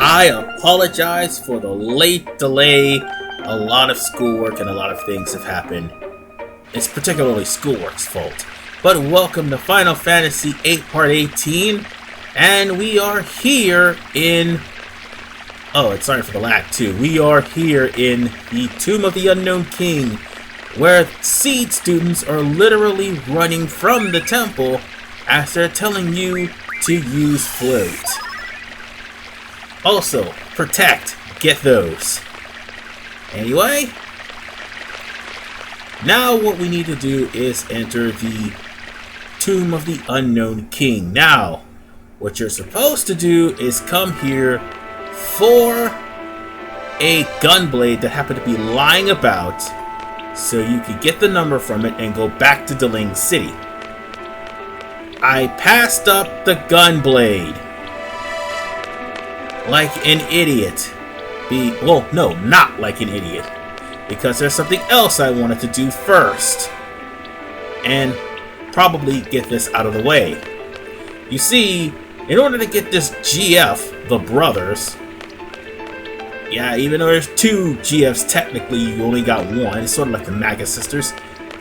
I apologize for the late delay. A lot of schoolwork and a lot of things have happened. It's particularly schoolwork's fault. But welcome to Final Fantasy VIII Part 18. And we are here in... Oh, it's sorry for the lag too. We are here in the Tomb of the Unknown King, where seed students are literally running from the temple as they're telling you to use float. Also, protect, get those. Anyway, now what we need to do is enter the Tomb of the Unknown King. Now, what you're supposed to do is come here for a gunblade that happened to be lying about, so you can get the number from it and go back to Deling City. I passed up the gunblade like an idiot. Well, no, not like an idiot, because there's something else I wanted to do first, and probably get this out of the way. You see, in order to get this GF, the brothers, yeah, even though there's two GFs, technically you only got one. It's sort of like the Maga sisters.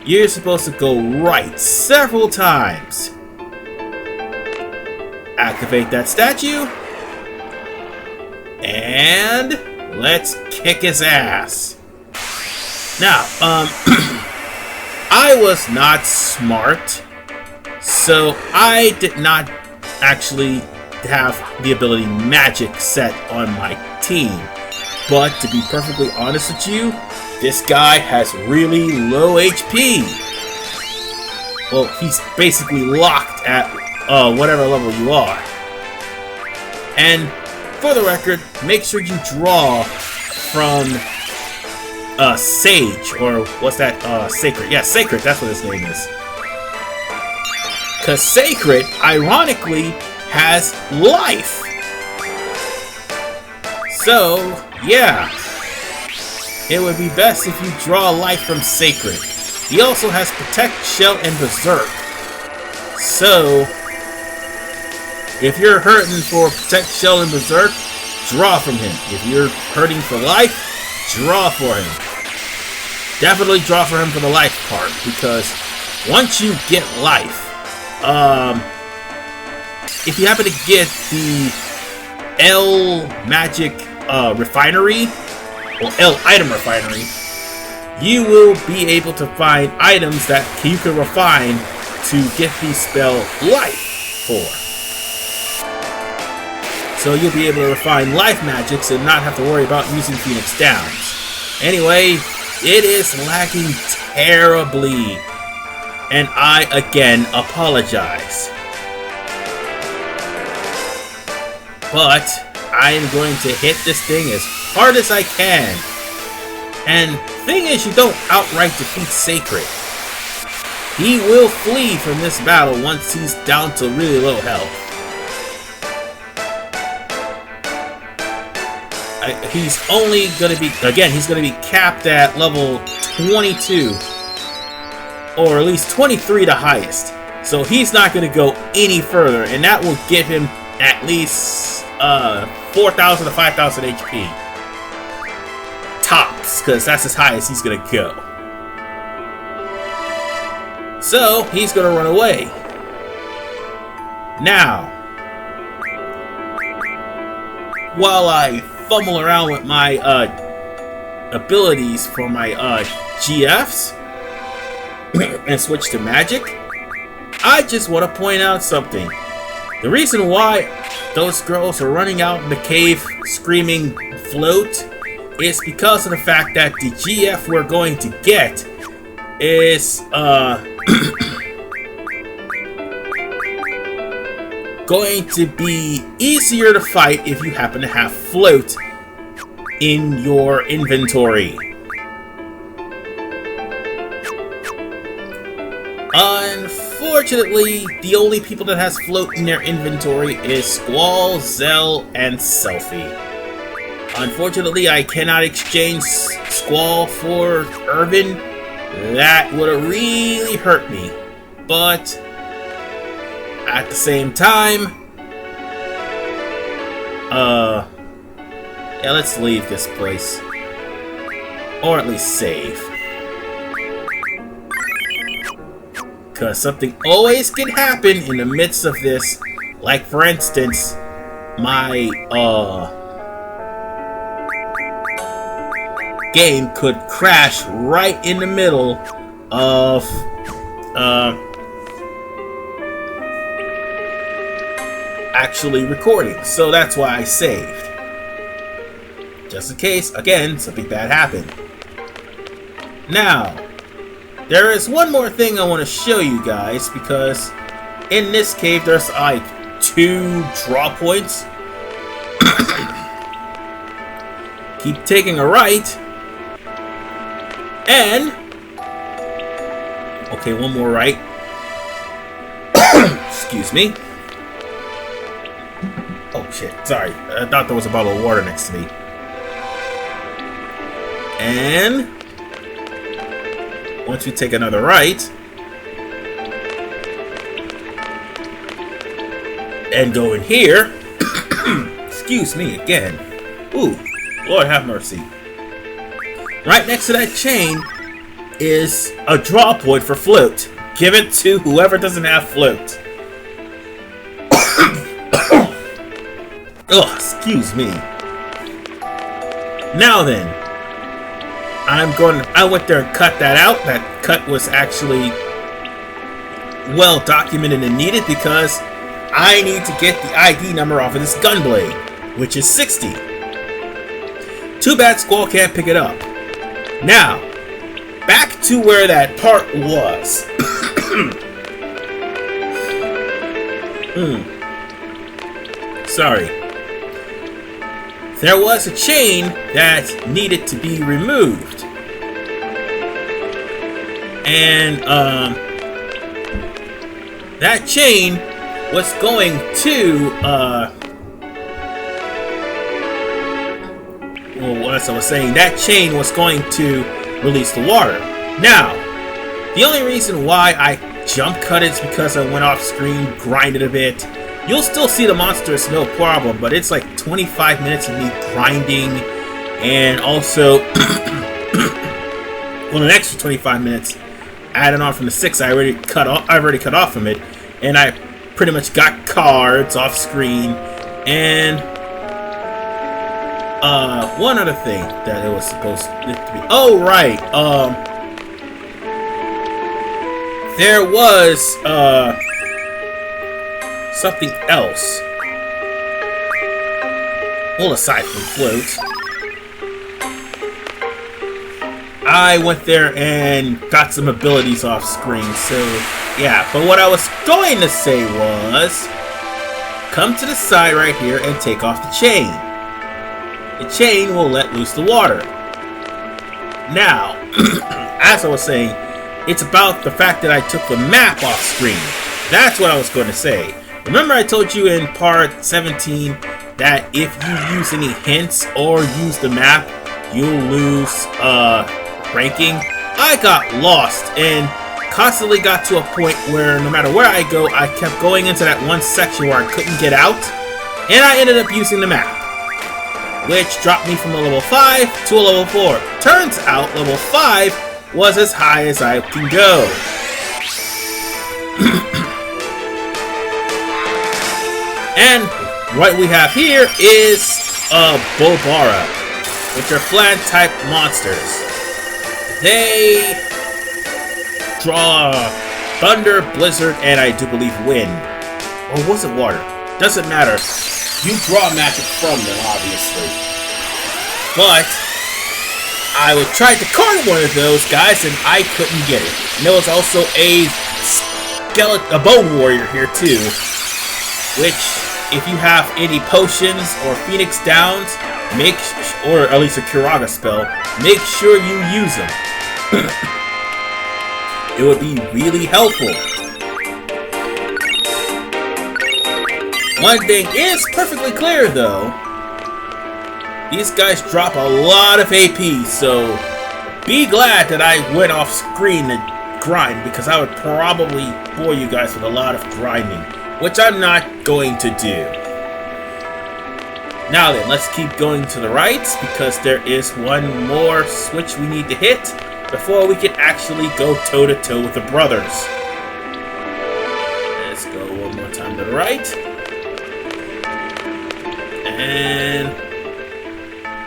You're supposed to go right several times. Activate that statue. And let's kick his ass. Now, I was not smart, so I did not actually have the ability magic set on my team. But to be perfectly honest with you, this guy has really low HP. Well, he's basically locked at whatever level you are. And for the record, make sure you draw from Sage, or what's that? Sacred. Yeah, Sacred, that's what his name is. Because Sacred, ironically, has life. So, yeah, it would be best if you draw life from Sacred. He also has Protect, Shell, and Berserk. So, if you're hurting for Protect, Shell, and Berserk, draw from him. If you're hurting for life, draw for him. Definitely draw for him for the life part, because once you get life, if you happen to get the L Magic Refinery, or L Item Refinery, you will be able to find items that you can refine to get the spell life for. So you'll be able to refine life magics and not have to worry about using Phoenix Downs. Anyway, it is lagging terribly, and I again apologize. But I am going to hit this thing as hard as I can. And thing is, you don't outright defeat Sacred. He will flee from this battle once he's down to really low health. He's only going to be, again, he's going to be capped at level 22. Or at least 23 the highest. So he's not going to go any further, and that will give him at least 4,000 to 5,000 HP. Tops, because that's as high as he's going to go. So, he's going to run away. Now, while I fumble around with my abilities for my GFs and switch to magic, I just want to point out something. The reason why those girls are running out in the cave screaming float is because of the fact that the GF we're going to get is going to be easier to fight if you happen to have float in your inventory. Unfortunately, the only people that has float in their inventory is Squall, Zell, and Selphie. Unfortunately, I cannot exchange Squall for Irvin. That would have really hurt me. But at the same time, Yeah, let's leave this place. Or at least save. Because something always can happen in the midst of this. Like, for instance, my, game could crash right in the middle of, actually recording. So that's why I saved. Just in case, again, something bad happened. Now, there is one more thing I want to show you guys, because in this cave there's like 2 draw points. Keep taking a right. And okay, one more right. Excuse me. Oh shit, sorry. I thought there was a bottle of water next to me. And once you take another right and go in here, excuse me again. Ooh, Lord have mercy. Right next to that chain is a draw point for float. Give it to whoever doesn't have float. Oh, excuse me. Now then, I went there and cut that out. That cut was actually well documented and needed because I need to get the ID number off of this gun blade, which is 60. Too bad Squall can't pick it up. Now, back to where that part was. Sorry. There was a chain that needed to be removed. And, that chain was going to, well, as I was saying, that chain was going to release the water. Now, the only reason why I jump cut it is because I went off screen, grinded a bit. You'll still see the monsters, no problem, but it's like 25 minutes of me grinding, and also, well, an extra 25 minutes added on from the 6 I already cut off from it, and I pretty much got cards off screen, and one other thing that it was supposed to be. Oh, right. There was something else. Well, aside from float, I went there and got some abilities off screen. So yeah, but what I was going to say was, come to the side right here and take off the chain. The chain will let loose the water. Now, as I was saying, it's about the fact that I took the map off screen. That's what I was going to say. Remember I told you in part 17 that if you use any hints or use the map, you'll lose ranking? I got lost and constantly got to a point where no matter where I go, I kept going into that one section where I couldn't get out, and I ended up using the map, which dropped me from a level 5 to a level 4. Turns out level 5 was as high as I can go. And what we have here is Bobara, which are flat type monsters. They draw thunder, blizzard, and I do believe wind. Or was it water? Doesn't matter. You draw magic from them, obviously. But I would try to corner one of those guys and I couldn't get it. And there was also a bone warrior here too, which, if you have any potions or Phoenix Downs, or at least a Kiraga spell, make sure you use them. It would be really helpful. One thing is perfectly clear though. These guys drop a lot of AP, so be glad that I went off screen to grind, because I would probably bore you guys with a lot of grinding, which I'm not going to do. Now then, let's keep going to the right, because there is one more switch we need to hit before we can actually go toe-to-toe with the brothers. Let's go one more time to the right. And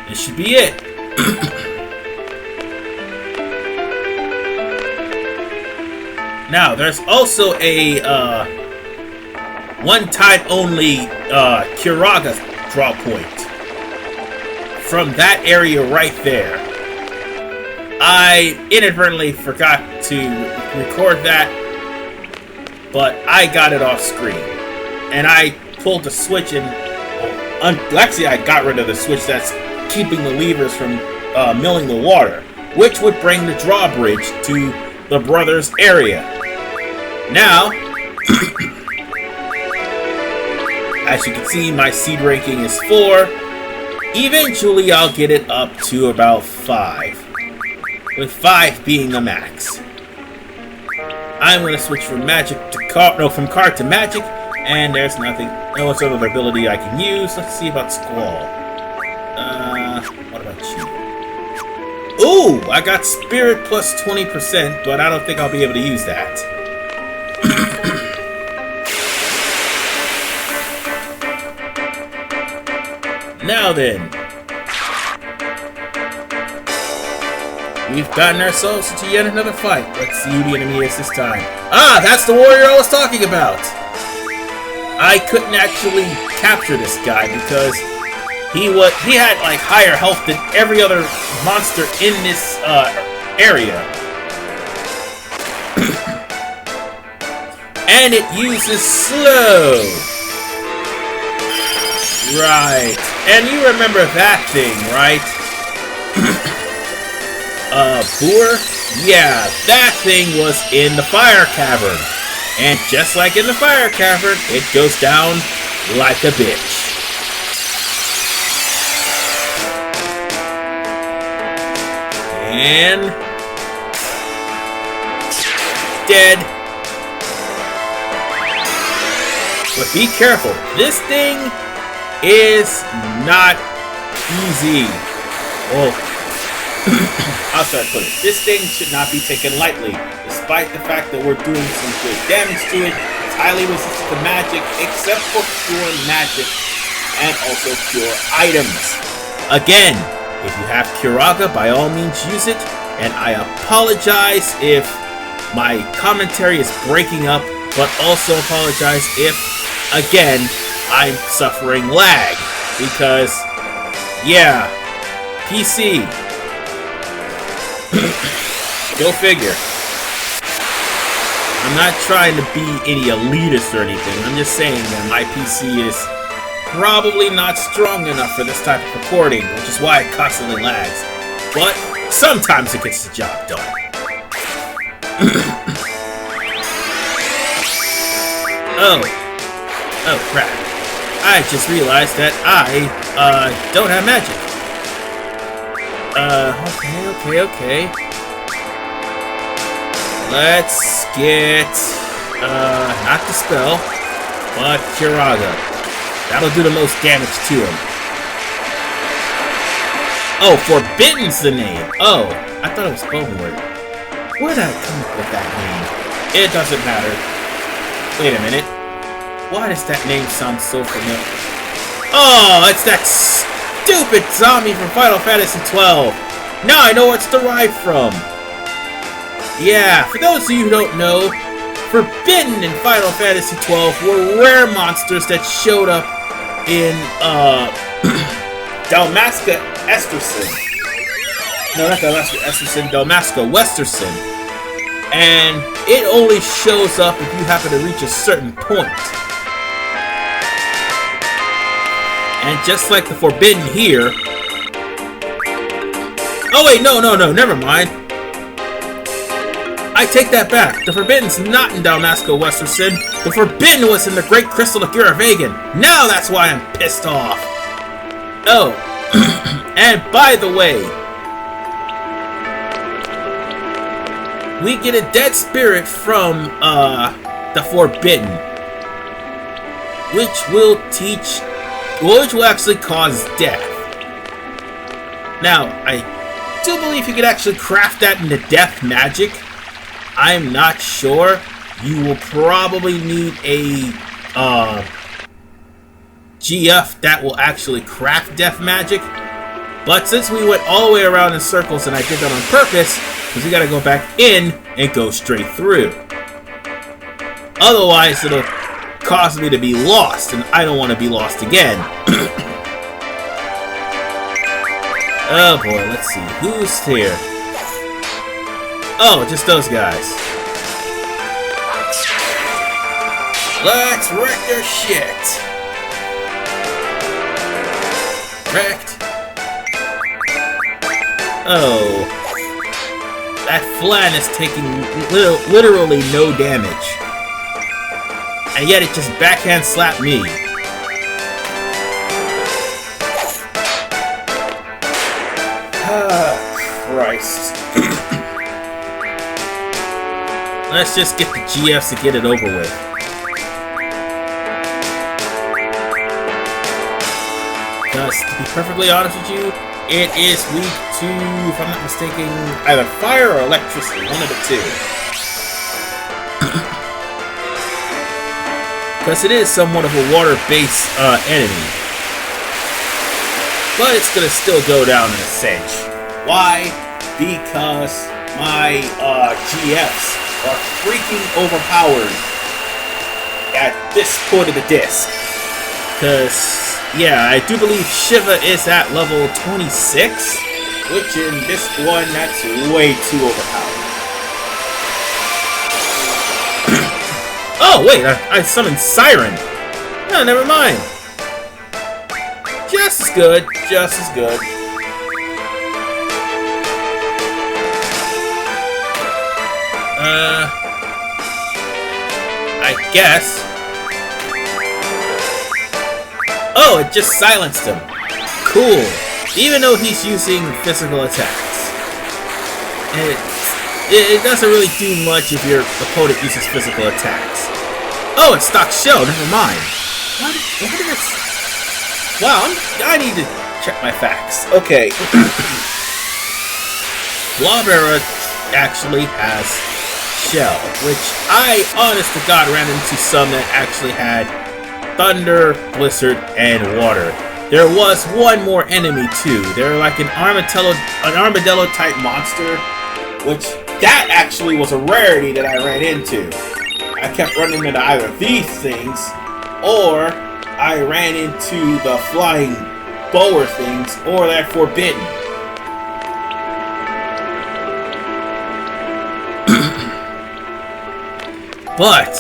this should be it. Now, there's also a one-time only Kiraga draw point from that area right there. I inadvertently forgot to record that, but I got it off screen. And I pulled the switch and... actually, I got rid of the switch that's keeping the levers from milling the water, which would bring the drawbridge to the brothers' area. Now, as you can see, my seed ranking is 4. Eventually, I'll get it up to about 5, with 5 being the max. I'm going to switch from from card to magic, and there's nothing, no other ability I can use. Let's see about Squall. What about you? Ooh, I got Spirit plus 20%, but I don't think I'll be able to use that. Now then, we've gotten ourselves into yet another fight. Let's see who the enemy is this time. Ah, that's the warrior I was talking about! I couldn't actually capture this guy because he had like higher health than every other monster in this area. And it uses slow. Right. And you remember that thing, right? Boor? Yeah, that thing was in the fire cavern. And just like in the fire cavern, it goes down like a bitch. And... dead. But be careful. This thing is not easy. Oh, I'll start putting it. This thing should not be taken lightly, despite the fact that we're doing some good damage to it. It's highly resistant to magic, except for pure magic and also pure items. Again, if you have Kiraga, by all means use it. And I apologize if my commentary is breaking up, but also apologize if, again, I'm suffering lag, because, yeah, PC. Go figure. I'm not trying to be any elitist or anything, I'm just saying that my PC is probably not strong enough for this type of recording, which is why it constantly lags. But sometimes it gets the job done. Oh crap. I just realized that I, don't have magic. Okay. Let's get, not the spell, but Kiraga. That'll do the most damage to him. Oh, Forbidden's the name. Oh, I thought it was Bonework. Where did I come up with that name? It doesn't matter. Wait a minute. Why does that name sound so familiar? Oh, it's that stupid zombie from Final Fantasy XII. Now I know where it's derived from. Yeah, for those of you who don't know, Forbidden in Final Fantasy XII were rare monsters that showed up in Dalmasca Esterson. No, not Dalmasca Esterson, Dalmasca Westerson. And it only shows up if you happen to reach a certain point. And just like the Forbidden here... Oh wait, no, never mind. I take that back. The Forbidden's not in Dalmasca Westerson. The Forbidden was in the Great Crystal of Guravagan. Now that's why I'm pissed off. Oh. And by the way, we get a dead spirit from the Forbidden, which will teach which will actually cause death. Now, I do believe you could actually craft that into death magic. I'm not sure. You will probably need a GF that will actually craft death magic. But since we went all the way around in circles and I did that on purpose, because we gotta go back in and go straight through. Otherwise, it'll cause me to be lost, and I don't want to be lost again. Oh boy, let's see. Who's here? Oh, just those guys. Let's wreck their shit. Wrecked. Oh. That Flan is taking literally no damage. And yet it just backhand slapped me. Ah, Christ. Let's just get the GFs to get it over with. Because, to be perfectly honest with you, it is weak to, if I'm not mistaken, either fire or electricity, one of the two. Because it is somewhat of a water-based enemy. But it's going to still go down in a cinch. Why? Because my GFs are freaking overpowered at this point of the disc. Because, yeah, I do believe Shiva is at level 26, which in this one, that's way too overpowered. Oh, wait, I summoned Siren. Oh, never mind. Just as good, just as good. I guess. Oh, it just silenced him. Cool. Even though he's using physical attacks. And it doesn't really do much if your opponent uses physical attacks. Oh, it's stock shell, never mind. What did this... Wow, I need to check my facts. Okay. Blobera actually has shell, which I, honest to God, ran into some that actually had thunder, blizzard, and water. There was one more enemy too. They're like an armadillo type monster, which that actually was a rarity that I ran into. I kept running into either these things, or I ran into the flying bower things, or that forbidden. But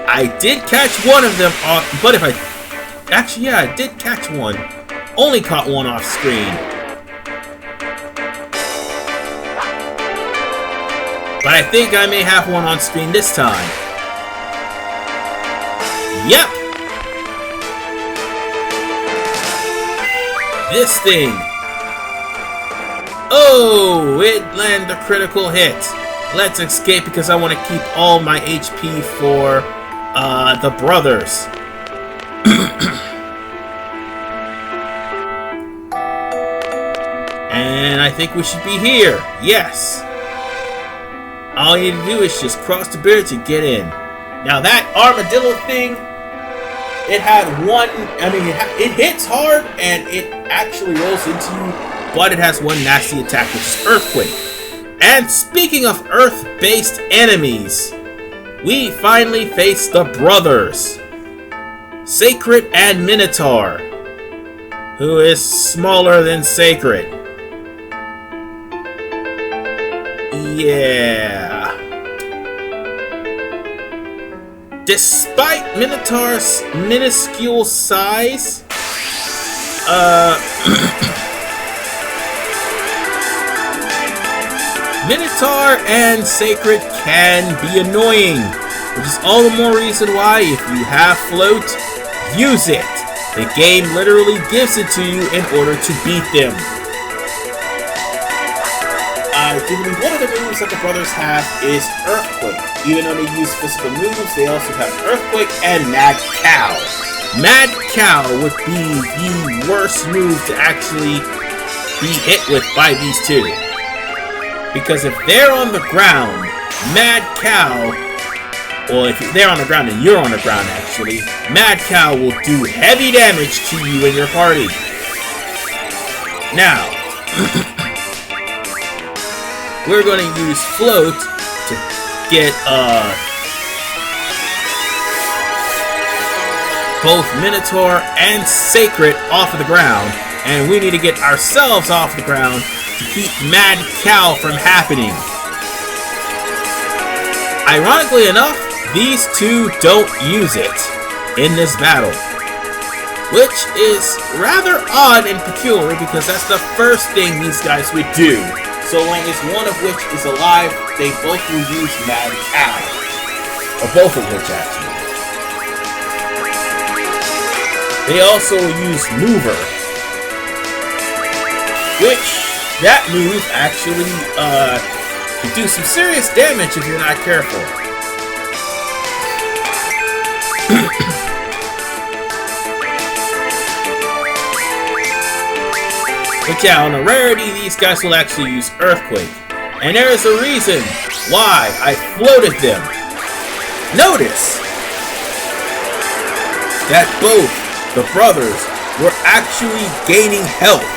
I did catch one of them off. But if I actually, yeah, I did catch one. Only caught one off screen. But I think I may have one on screen this time. Yep. This thing. Oh, it landed a critical hit. Let's escape because I want to keep all my HP for the brothers. And I think we should be here. Yes. All you need to do is just cross the bridge and get in. Now that armadillo thing, it had one, I mean, it hits hard and it actually rolls into you, but it has one nasty attack, which is Earthquake. And speaking of Earth-based enemies, we finally face the brothers, Sacred and Minotaur, who is smaller than Sacred. Yeah. Despite Minotaur's minuscule size, Minotaur and Sacred can be annoying, which is all the more reason why, if you have float, use it. The game literally gives it to you in order to beat them. I do believe one of the moves that the brothers have is Earthquake. Even though they use physical moves, they also have Earthquake and Mad Cow. Mad Cow would be the worst move to actually be hit with by these two. Because if they're on the ground, Mad Cow, or if they're on the ground and you're on the ground actually, Mad Cow will do heavy damage to you and your party. Now, we're going to use Float to get both Minotaur and Sacred off of the ground, and we need to get ourselves off the ground to keep Mad Cow from happening. Ironically enough, these two don't use it in this battle, which is rather odd and peculiar because that's the first thing these guys would do. So long as one of which is alive, they both will use Mad Cow. Or both of which, actually. They also use Mover, which, that move actually can do some serious damage if you're not careful. But yeah, on a rarity, these guys will actually use Earthquake. And there is a reason why I floated them. Notice that both the brothers were actually gaining health.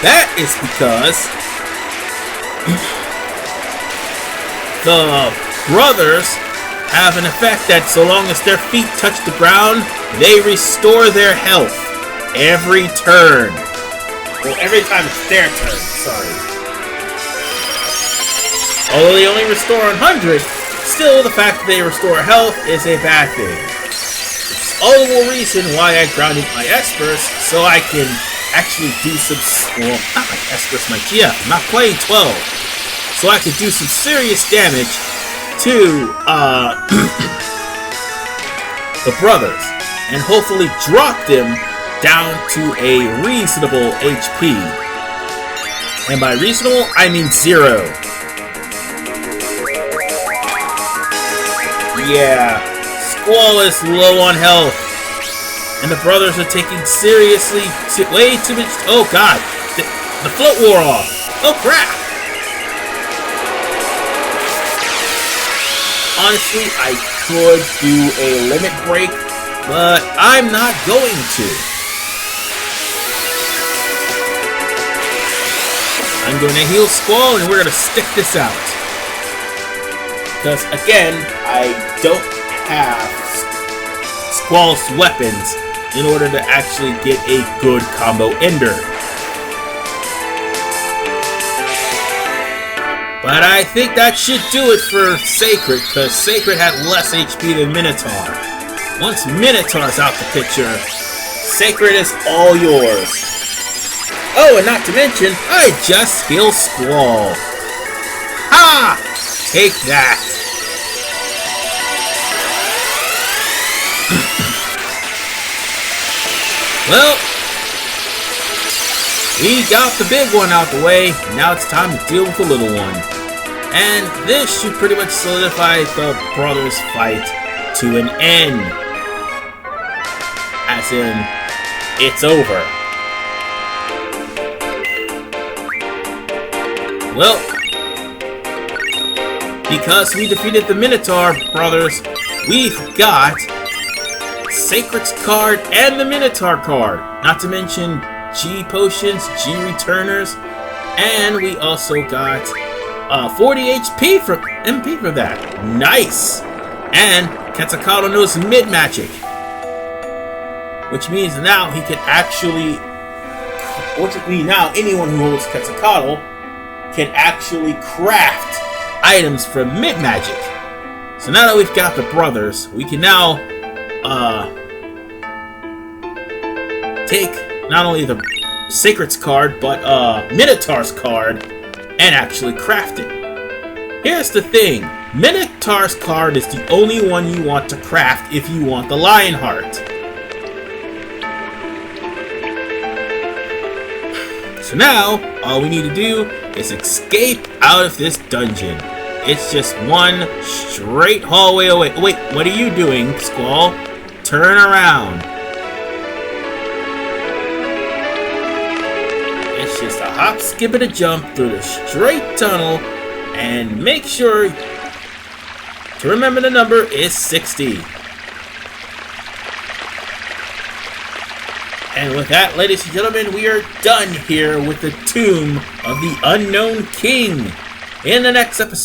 That is because the brothers have an effect that so long as their feet touch the ground, they restore their health every turn. Well, every time it's their turn, sorry. Although they only restore 100, still the fact that they restore health is a bad thing. It's all the more reason why I grounded my Espers, so I can actually do some, well, not my Espers, my GF, I'm not playing 12. So I can do some serious damage to, the brothers, and hopefully drop them down to a reasonable HP. And by reasonable, I mean 0. Yeah, Squall is low on health. And the brothers are taking seriously way too much. Oh god, the float wore off. Oh crap. Honestly, I could do a limit break, but I'm not going to. I'm going to heal Squall, and we're going to stick this out. Because, again, I don't have Squall's weapons in order to actually get a good combo ender. But I think that should do it for Sacred, because Sacred had less HP than Minotaur. Once Minotaur's out the picture, Sacred is all yours. Oh, and not to mention, I just healed Squall. Ha! Take that. Well, we got the big one out the way. Now it's time to deal with the little one. And this should pretty much solidify the brothers' fight to an end. As in, it's over. Well, because we defeated the Minotaur brothers, we've got Sacred's card and the Minotaur card. Not to mention G potions, G returners, and we also got 40 HP from MP for that. Nice! And Quetzalcoatl knows mid magic, which means now he can actually, now anyone who holds Quetzalcoatl can actually craft items from mid magic. So now that we've got the brothers, we can now take not only the Sacred's card, but Minotaur's card, and actually craft it. Here's the thing, Minotaur's card is the only one you want to craft if you want the Lionheart. So now, all we need to do is escape out of this dungeon. It's just one straight hallway away. Wait, what are you doing, Squall? turn around. It's just a hop, skip, and a jump through the straight tunnel, and make sure to remember the number is 60. And with that, ladies and gentlemen, we are done here with the Tomb of the Unknown King. In the next episode,